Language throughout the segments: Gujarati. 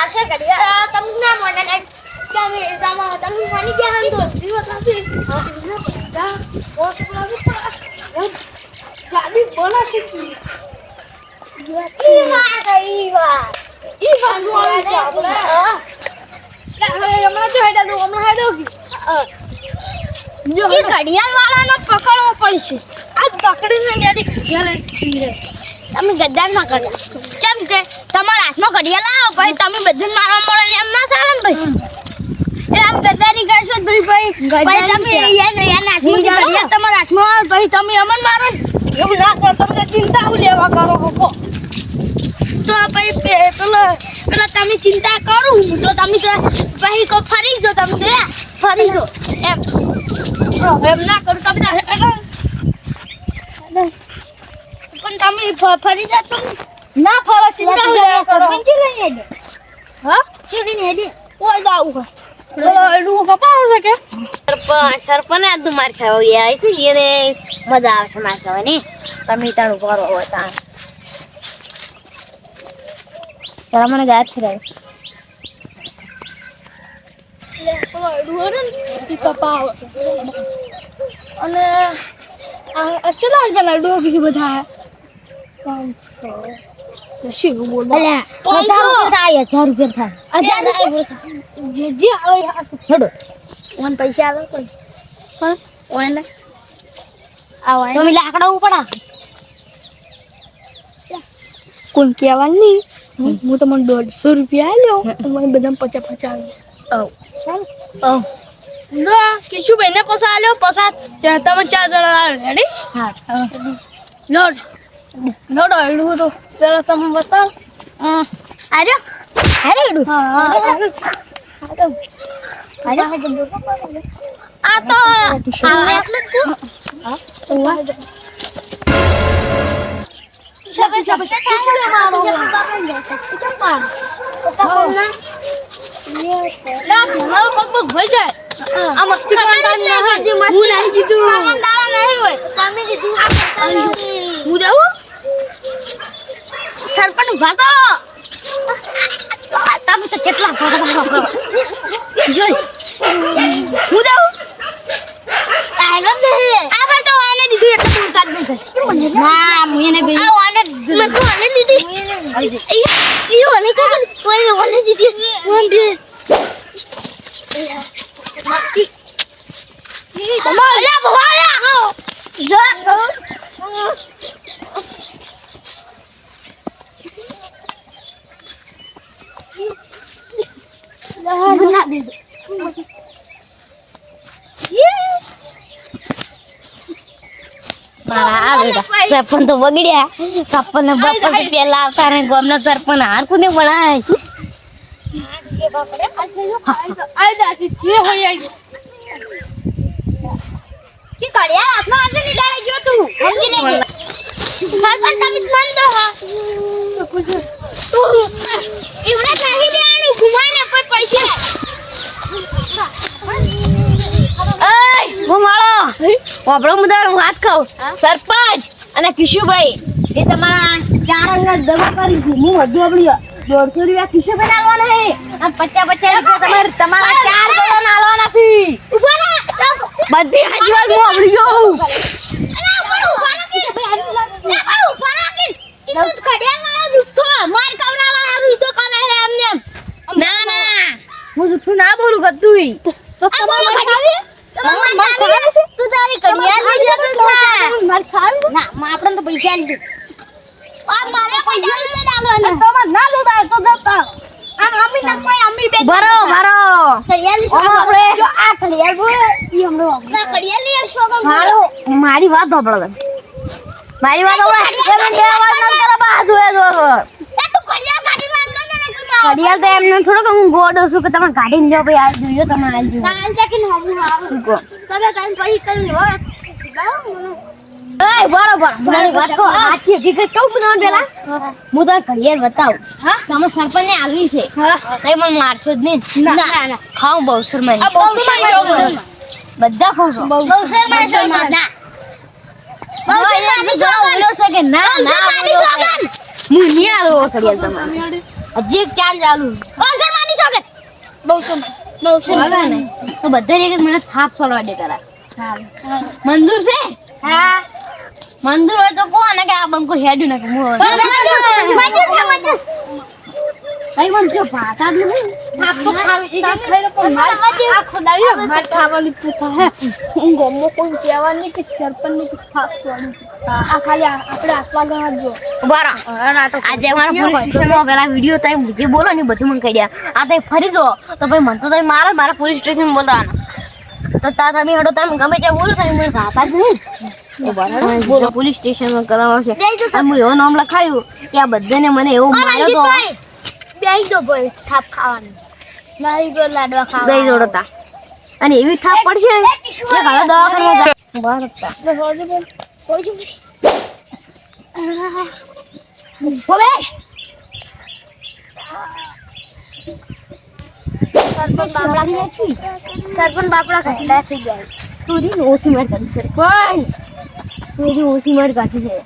છે ઘડિયાળ તમને મને તમે મને ક્યાં હંતો દીવો થાસી ગાડી બોલા છે ઈ વાત જોવાનું છે આપણે હમણાં જો હેડા દો જો ઘડિયાળ વાળાનો પકડવો પડશે આ પકડીને લેડી ઘડિયાળ છીંડે તમે ગદ્દાર ના કરો કેમ કે તમારા હાથમાં ઘડિયાળ લાવો ભાઈ તમે બધું મારવા મળે ને એમ ના ચાલે ને ભાઈ એ આમ ગદ્દારી કરશો ભાઈ તમે યાર હાથમાં ઘડિયાળ તમારા હાથમાં આવે ભાઈ તમે અમન મારો એવું ના કરો તમને ચિંતા લેવા કરો તો ભાઈ પેલા તમે ચિંતા કરું તો તમે ભાઈ કો ફરી જો તમે ફરી જો એમ ના કરું તમે પણ તમે ફરી જાતો ના ફરો ચિંતા લેવા કરો સરપંચ લઈ હા ચીડીને હેડી ઓય દાઉ બોલો એડું કપાવ છે કે સરપંચ આ તું માર ખાવ યાર છે એને મજા આવે છે માર ખાવાની તમે તાણું કરો હતા તારા મને ગાયબ થઈ રહ્યો લે બોલો એડું હે ને કપાવ અને આ ચલા જ બના ડોગી બધા 500 શું બોલ અલ્યા 1000 રૂપિયા થાય 1000 રૂપિયા જે આવે હેડો ઓન પૈસા આવે કોઈ હા ઓને આવા તો લાકડા ઉપડા કોણ કહેવાનું નહીં હું તમને 150 રૂપિયા આલ્યો મને બધા 50 આવ ચાલ નો કિશુ ભાઈને પસા આલ્યો પસા તમે 4 જણા રેડી હા લોડ એડું તો પેલા તમે બતાવ આર્યો એડું હા આ તો એટલે જ હા સરપંચ ભાગો તમે તો કેટલા જોઈ હું જાઉં આનો દે આ પર તો આને દીધું એટલે તું કાઢ દે ના મને બે આ આને મેં તો આને દીધી ઈ આને કોઈ આને દીધી હું દે માકી તમાર લે ભવાયા જો ના દે મારા બેટા સરપંચ તો બગડ્યા સરપંચ ને બાપા પેલા આવતા ને ગામના સરપંચ હાર કોને બનાય કે બાપરે આઈ દાદી જે હોય આઈ કે કડિયા હાથમાં આપણે નિકાળે જો તું સમજી લેજે સરપંચ તમે મન દો હા તું એવડા નહીં દેવાનું ઘુમાઈને કોઈ પૈસા હું માળો વાપડો મુદાર વાત કહું સરપંચ અને કિશુભાઈ એ તમારા 4 અંગત દવા કરી છે હું વધુ આપડ્યો 150 રૂપિયા કિશુભાઈ આલવાના છે અને 50 રૂપિયા તમારા 4 જણા આલવાના છે ઉભા રહો બધી હાજવાલ હું આપડ્યો હું જુઠ્ઠું ના બોલું કતું તું તારી કડિયાળ લઈ લે માર ખાવી ના આપણે તો પૈસા આલી દે આ મારે પૈસા રૂપિયા ડાલવાના તો મને ના દો તો જતા આ અમી ના કોઈ અમી બે બરો કડિયાળ આપણે જો આ કડિયાળ બોલે ઈ હમણો ના કડિયાળ લઈ એકસો મારી વાત સાંભળો મારી વાત સાંભળો મને અવાજ ન કરો બાજુ એ જો તું કડિયાળ કાઢી માંગ ને કડિયાળ તો એમને થોડો કે હું ગોડો છું કે તમે કાઢીને લ્યો ભાઈ આ જોયો તમે આ જો કાલ દેખીને હું આવું તો તમે પૈસા કરી લો એય બરોબર મારી વાત કો આથી હકીકત કહું બનાવ પેલા હું તો કડિયાળ બતાવું હા તમે સરપંચને આલવી છે હા તે મને મારશો જ નહીં ના ખાઉં બહુસર માં આ બહુસર બધા ખાશો બહુસર માં ના બહુસર જો ઓલો છે કે ના ના હું નહીં આલો કડિયાળ તમારે હજી એક ચાલ ચાલુ બહુસર બહુ ને તો બધા એક મને થાપ છોડવા દે કરા મંજૂર છે હા મંજૂર હોય તો કોને કે આ બંકો હેડ્યું નાખે મંજૂર કઈ મન જો ભાતા જ નહીં થાપ તો ખાવી થાપ ખાઈ પણ માર આખો દાડી માર ખાવાની પૂછા હે હું ગમો કોઈ કહેવાની કે સરપંચ ની થાપ છોડી આ ખાલી આપણે આસવા ગણા જો બરા આજે મારા પોલીસ સ્ટેશનમાં પેલા વિડિયો તમે મુજે બોલો ને બધું મને કહી દે આ તો ફરી જો તો ભાઈ મન તો તમે મારા પોલીસ સ્ટેશન બોલવાના તો તા તમે હડો તમે ગમે તે બોલો તમે મને ભાતા જ નહીં બોલો પોલીસ સ્ટેશનમાં કરાવવા છે અને હું એવો નામ લખાયું કે આ બધાને મને એવું માર્યો તો બેહી દો ભાઈ થાપ ખાવાની મારી ગો લાડવા ખાવા બેહી જોડતા અને એવી થાપ પડશે કે ઘરે દવાખાને બરાબર સોરી બોલેશ સરપંચ બાપડા ઘટલા થઈ ગયા તું ઓછી માર કરી સરપંચ તું ઓછી માર કાઢી છે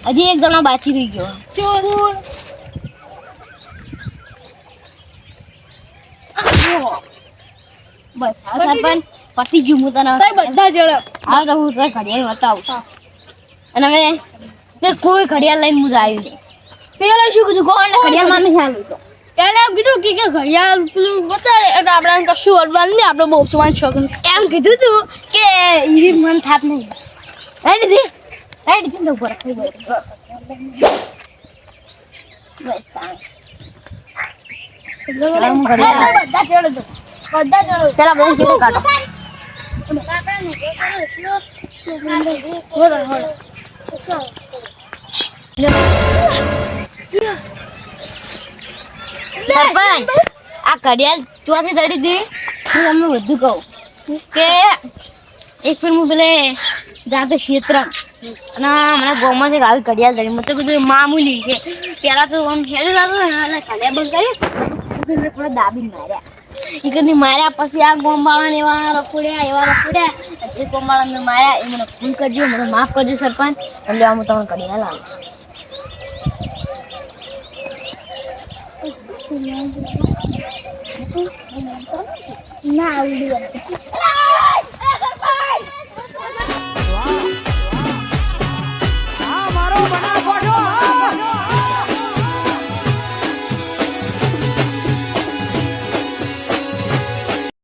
હજી એક જણો બાકી રહી ગયો બસ સરપંચ પતિ ગયું હું તને બધા જણા હા તો હું તને ઘડિયાળ બતાવું અને હવે કોઈ ઘડિયાળ લઈને હું આવ્યું પેલા શું કીધું કોણ ઘડિયાળ માં નહીં આવ્યું તો એને એમ કીધું કે ઘડિયાળ પેલું બતાવે એટલે આપણે કશું અડવાનું નહીં આપણે બહુ સુવાન શોખન એમ કીધું તું કે ઈ મન થાપ નહીં રાઈટ ઉપર થઈ ગયો બસ બધા ચડો પેલા બધું ચીડે કાઢો સરપંચ આ ઘડિયાળ ચોથી દડી દી હું તમને બધું કહું કે એક ફિર હું પેલે જાતે ક્ષેત્ર અને હમણાં ગોમાં એક આવી ઘડિયાળ દડી મેં તો કીધું મામૂલી છે પેલા તો આમ હેલું લાગતું એટલે ઘડિયાળ બંધ કરી થોડા દાબી માર્યા એ કદી માર્યા પછી આ ગોમવાળાને એવા રખોડ્યા જે ગોમવાળાને માર્યા એ મને ફોન કરજો મને માફ કરજો સરપંચ એટલે હું તમને ઘડિયાળ લાવું ના આવડી